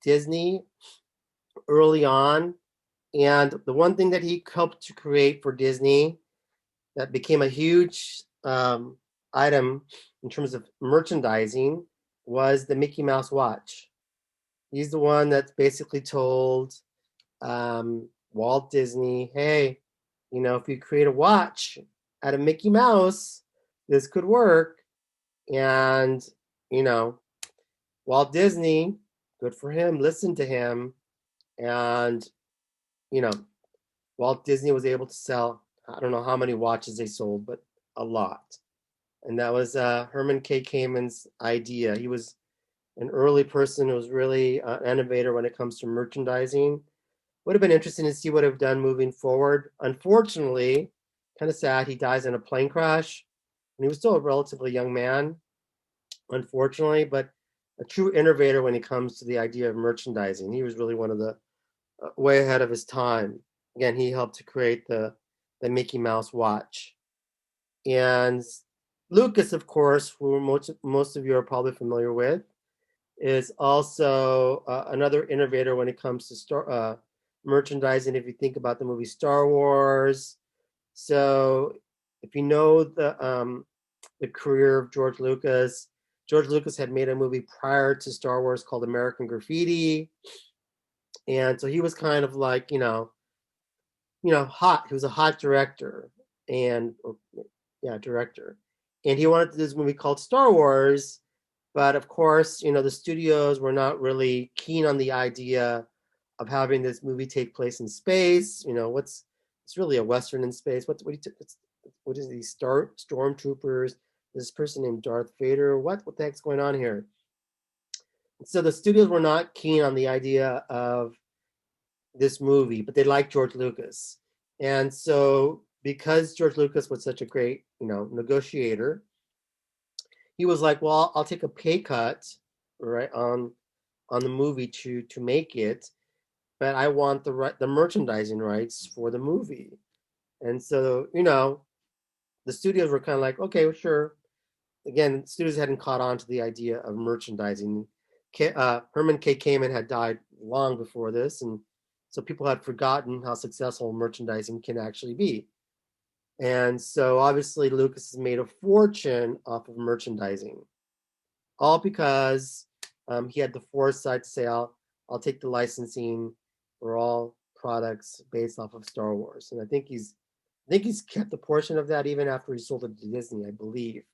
Disney early on. And the one thing that he helped to create for Disney that became a huge item in terms of merchandising was the Mickey Mouse watch. He's the one that basically told Walt Disney, hey, if you create a watch out of Mickey Mouse, this could work. And, Walt Disney, good for him, listened to him. And, Walt Disney was able to sell, I don't know how many watches they sold, but a lot. And that was Herman K. Kamen's idea. He was an early person who was really an innovator when it comes to merchandising. Would have been interesting to see what I've done moving forward. Unfortunately, kind of sad, he dies in a plane crash. And he was still a relatively young man, unfortunately, but a true innovator when it comes to the idea of merchandising. He was really one of the way ahead of his time. Again, he helped to create the Mickey Mouse watch. And Lucas, of course, who most of you are probably familiar with, is also another innovator when it comes to merchandising. If you think about the movie Star Wars, so if you know the career of George Lucas had made a movie prior to Star Wars called American Graffiti, and so he was kind of like hot. He was a hot director, director. and he wanted to do this movie called Star Wars, but of course, you know, the studios were not really keen on the idea of having this movie take place in space. You know, it's really a Western in space. What is these stormtroopers? This person named Darth Vader. What the heck's going on here? So the studios were not keen on the idea of this movie, but they liked George Lucas. And so because George Lucas was such a great, you know, negotiator, he was like, well, I'll take a pay cut, right, on the movie to make it, but I want the merchandising rights for the movie. And so, you know, the studios were kind of like, okay, well, sure. Again, studios hadn't caught on to the idea of merchandising. Herman K. Kamen had died long before this, and so people had forgotten how successful merchandising can actually be. And so obviously Lucas has made a fortune off of merchandising, all because he had the foresight to say, I'll take the licensing for all products based off of Star Wars. And I think he's kept a portion of that even after he sold it to Disney, I believe.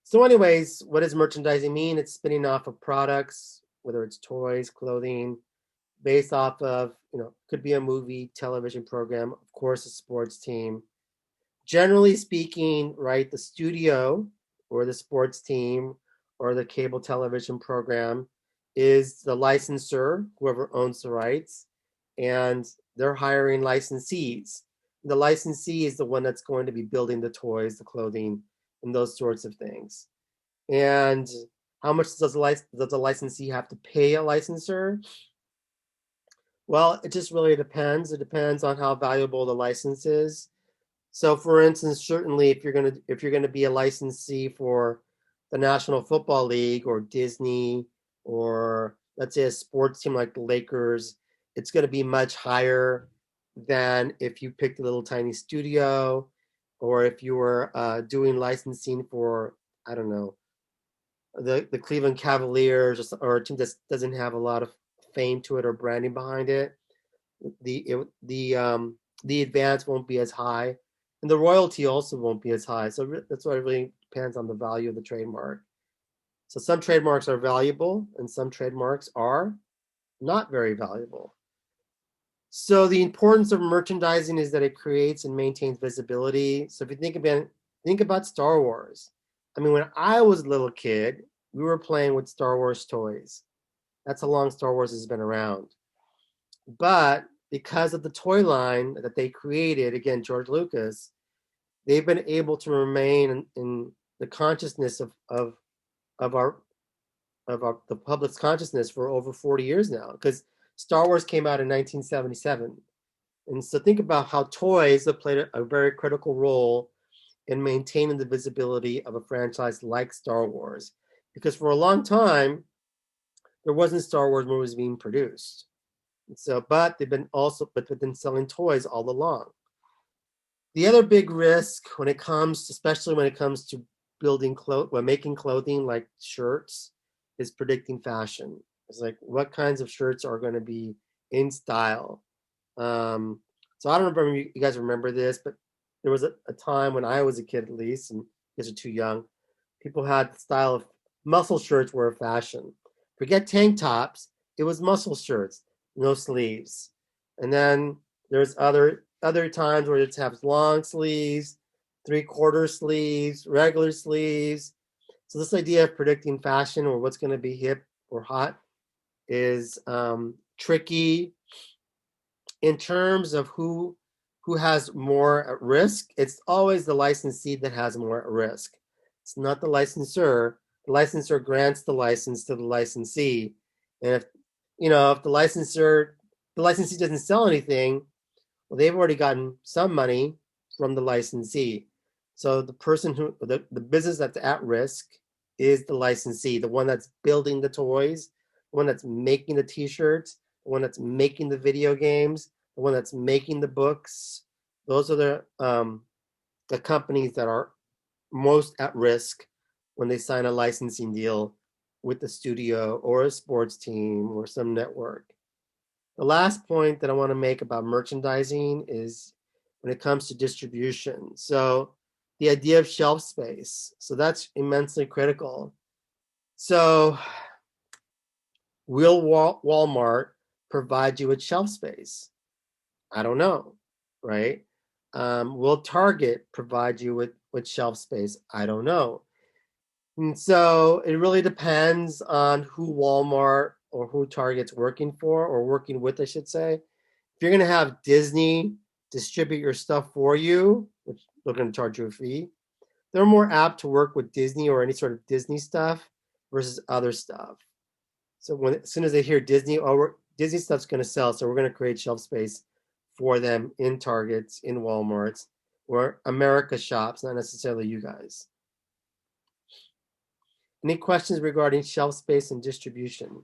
So anyways, what does merchandising mean? It's spinning off of products, whether it's toys, clothing, based off of, you know, could be a movie, television program, of course, a sports team. Generally speaking, right, the studio or the sports team or the cable television program is the licensor, whoever owns the rights, and they're hiring licensees. The licensee is the one that's going to be building the toys, the clothing, and those sorts of things. And how much does the licensee have to pay a licensor? Well, it just really depends. It depends on how valuable the license is. So, for instance, certainly if you're gonna be a licensee for the National Football League or Disney, or let's say a sports team like the Lakers, it's going to be much higher than if you picked a little tiny studio, or if you were doing licensing for, I don't know, the Cleveland Cavaliers, or a team that doesn't have a lot of fame to it or branding behind it. The advance won't be as high, and the royalty also won't be as high. So that's why it really depends on the value of the trademark. So some trademarks are valuable, and some trademarks are not very valuable. So the importance of merchandising is that it creates and maintains visibility. So if you think about Star Wars. I mean, when I was a little kid, we were playing with Star Wars toys. That's how long Star Wars has been around. But because of the toy line that they created, again, George Lucas, they've been able to remain in the consciousness of the public's consciousness for over 40 years now, because Star Wars came out in 1977. And so think about how toys have played a very critical role in maintaining the visibility of a franchise like Star Wars. Because for a long time, there wasn't Star Wars movies being produced. And so, but they've been selling toys all along. The other big risk especially when it comes to making clothing like shirts, is predicting fashion. It's like, what kinds of shirts are going to be in style? So I don't know if you guys remember this, but there was a time when I was a kid, at least, and you guys are too young, people had the style of muscle shirts were a fashion. Forget tank tops, it was muscle shirts, no sleeves. And then there's other times where it has long sleeves, 3/4 sleeves, regular sleeves. So this idea of predicting fashion or what's going to be hip or hot is tricky. In terms of who has more at risk, it's always the licensee that has more at risk. It's not the licensor. The licensor grants the license to the licensee, and if the licensee doesn't sell anything, well, they've already gotten some money from the licensee. So the business that's at risk is the licensee, the one that's building the toys, the one that's making the t-shirts, the one that's making the video games, the one that's making the books. Those are the companies that are most at risk when they sign a licensing deal with the studio or a sports team or some network. The last point that I want to make about merchandising is when it comes to distribution. So the idea of shelf space. So that's immensely critical. So will Walmart provide you with shelf space? I don't know, right? Will Target provide you with shelf space? I don't know. And so it really depends on who Walmart or who Target's working for, or working with, I should say. If you're going to have Disney distribute your stuff for you, which they're going to charge you a fee, they're more apt to work with Disney or any sort of Disney stuff versus other stuff. So as soon as they hear Disney, Disney stuff's going to sell, so we're going to create shelf space for them in Targets, in Walmarts, or America shops, not necessarily you guys. Any questions regarding shelf space and distribution?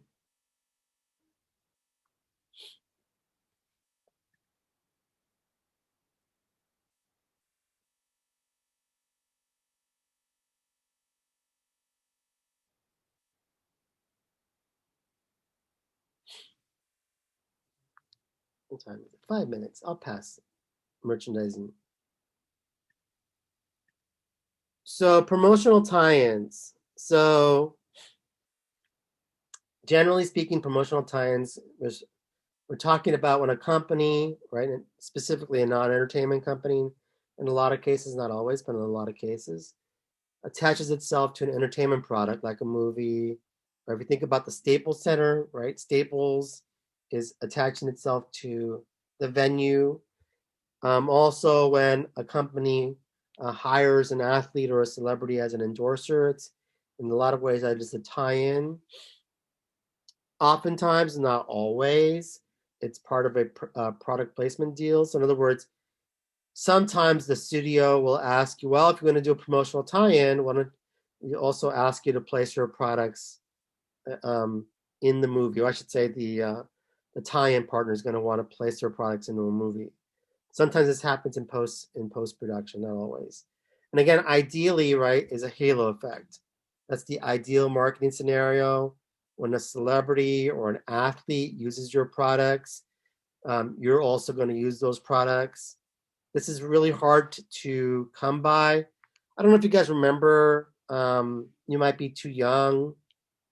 What time is it? 5 minutes. I'll pass merchandising. So promotional tie-ins. So generally speaking, promotional tie-ins, we're talking about when a company, right, and specifically a non-entertainment company, in a lot of cases, not always, but in a lot of cases, attaches itself to an entertainment product like a movie, or if you think about the Staples Center, right, Staples is attaching itself to the venue. Also, when a company hires an athlete or a celebrity as an endorser, it's in a lot of ways that is a tie-in. Oftentimes, not always, it's part of a product placement deal. So in other words, sometimes the studio will ask you, well, if you're going to do a promotional tie-in, why don't we also ask you to place your products in the movie? Or I should say the tie-in partner is going to want to place their products into a movie. Sometimes this happens in post-production, not always. And again, ideally, right, is a halo effect. That's the ideal marketing scenario. When a celebrity or an athlete uses your products, you're also going to use those products. This is really hard to come by. I don't know if you guys remember, you might be too young,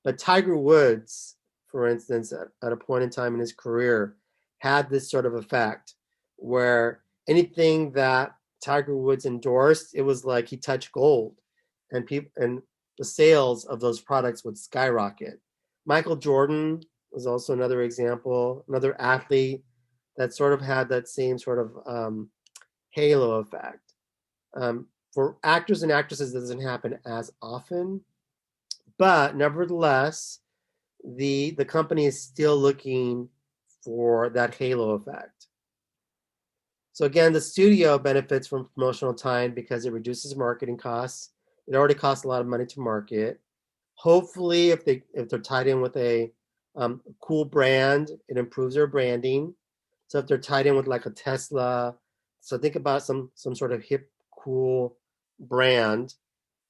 but Tiger Woods, for instance, at a point in time in his career, had this sort of effect where anything that Tiger Woods endorsed, it was like he touched gold, and the sales of those products would skyrocket. Michael Jordan was also another example, another athlete that sort of had that same sort of halo effect. For actors and actresses, it doesn't happen as often, but nevertheless, the company is still looking for that halo effect. So again, the studio benefits from promotional tie-in because it reduces marketing costs. It already costs a lot of money to market. Hopefully, if they're tied in with a cool brand, it improves their branding. So if they're tied in with like a Tesla, so think about some sort of hip, cool brand.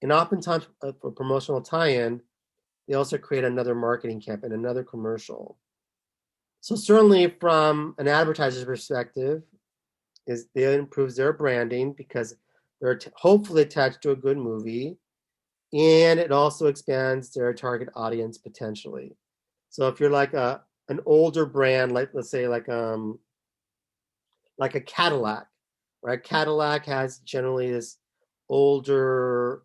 And oftentimes for promotional tie-in, they also create another marketing campaign, another commercial. So certainly from an advertiser's perspective, it improves their branding because they're hopefully attached to a good movie, and it also expands their target audience potentially. So if you're like an older brand, like let's say like a Cadillac, right? Cadillac has generally this older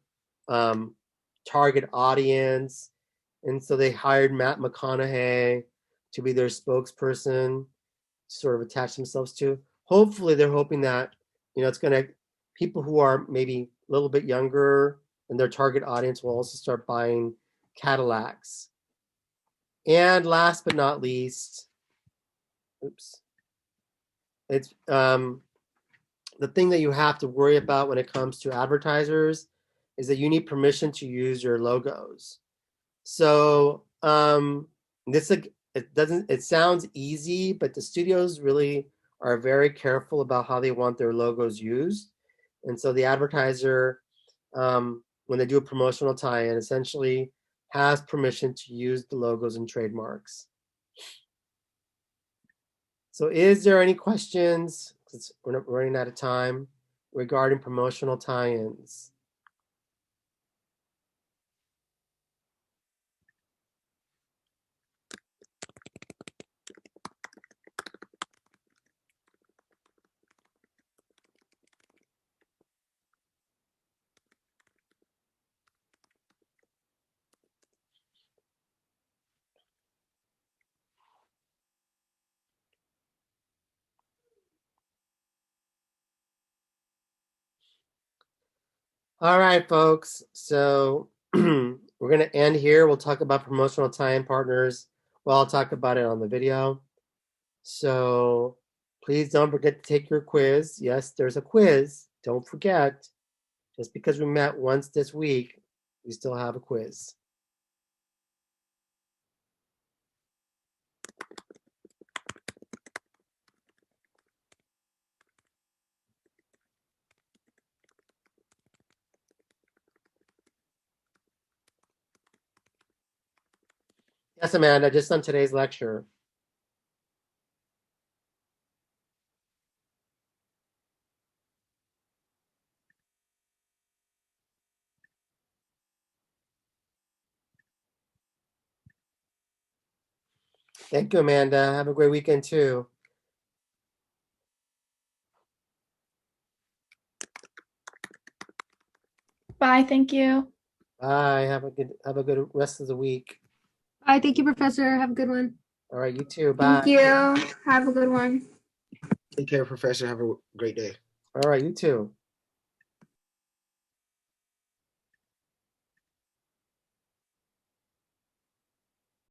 target audience, and so they hired Matt McConaughey to be their spokesperson, sort of attach themselves to. Hopefully, they're hoping that it's going to people who are maybe a little bit younger and their target audience will also start buying Cadillacs. And last but not least, it's the thing that you have to worry about when it comes to advertisers is that you need permission to use your logos. So it sounds easy, but the studios really are very careful about how they want their logos used. And so the advertiser, when they do a promotional tie-in, essentially has permission to use the logos and trademarks. So is there any questions? We're running out of time. regarding promotional tie-ins. All right, folks. So we're going to end here. We'll talk about promotional tie-in partners. Well, I'll talk about it on the video. So please don't forget to take your quiz. Yes, there's a quiz. Don't forget. Just because we met once this week, we still have a quiz. Yes, Amanda, just on today's lecture. Thank you, Amanda. Have a great weekend too. Bye. Thank you. Bye. Have a good rest of the week. Bye. Thank you, Professor. Have a good one. All right, you too. Bye. Thank you. Have a good one. Take care, Professor. Have a great day. All right, you too.